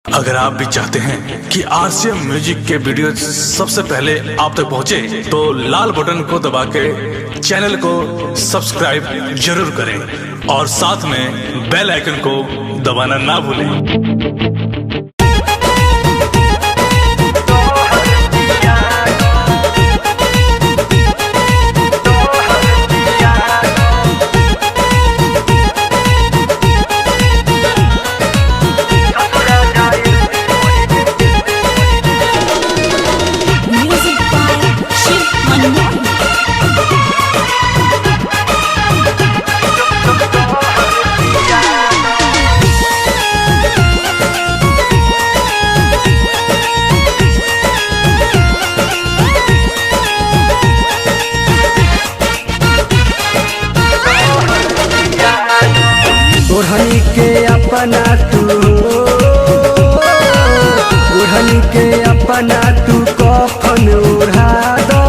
अगर आप भी चाहते हैं कि आरसीएम म्यूजिक के वीडियो सबसे पहले आप तक पहुंचे, तो लाल बटन को दबा के चैनल को सब्सक्राइब जरूर करें और साथ में बेल आइकन को दबाना ना भूलें। ओढ़नी के अपना तू ओढ़नी के अपना तू कफन ओढ़ा दो,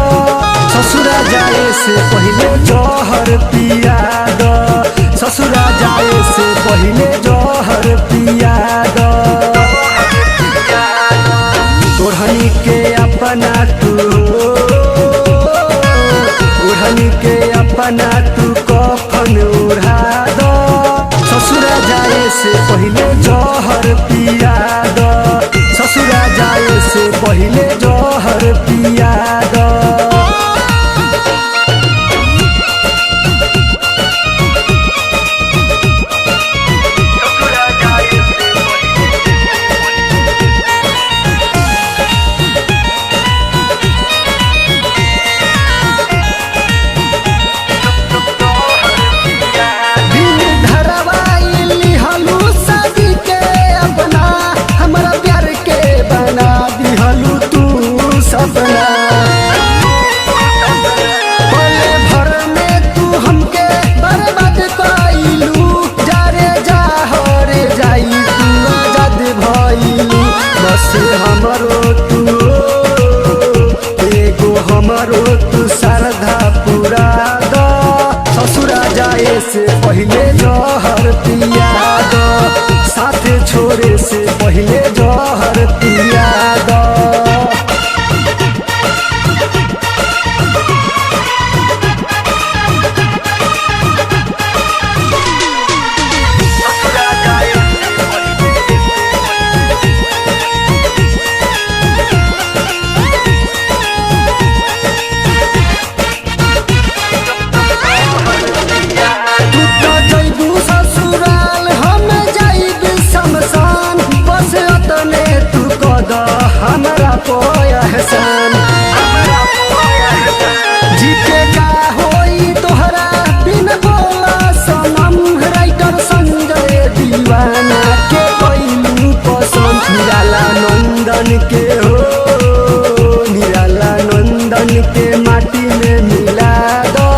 ससुरा जाए से पहले जहर पिया दो, ससुरा जाए से पहले जहर पिया दो। ओढ़नी के अपना तू ओढ़नी के अपना तू कफन ओढ़ा दो, ससुरा जाए से पहले जहर पिया दो, ससुरा जाए से पहले जहर पिया दो। हमरो तू श्रद्धा पूरा दो, ससुरा जाए से पहले जहर पिया दो, साथे छोड़े से पहले जहर पिया दो। हमारा पोया एहसान जीते का होई तोहरा बिन बोला सनम, राइटर संजय दीवाना के कोई पसंद, निराला नंदन के हो निराला नंदन के माटी में मिला दो,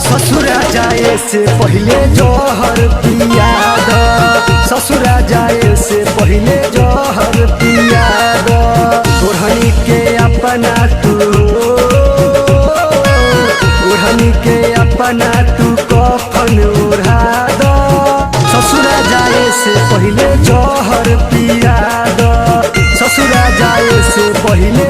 ससुरा जाए से पहले जहर पिया दो, ससुरा जाए से पहले जहर पिया दो। ओढ़नी के अपना तू ओढ़नी के अपना तू कफन ओढ़ा दो, ससुरा जाए से पहले जहर पिया दो, ससुरा जाए से पहले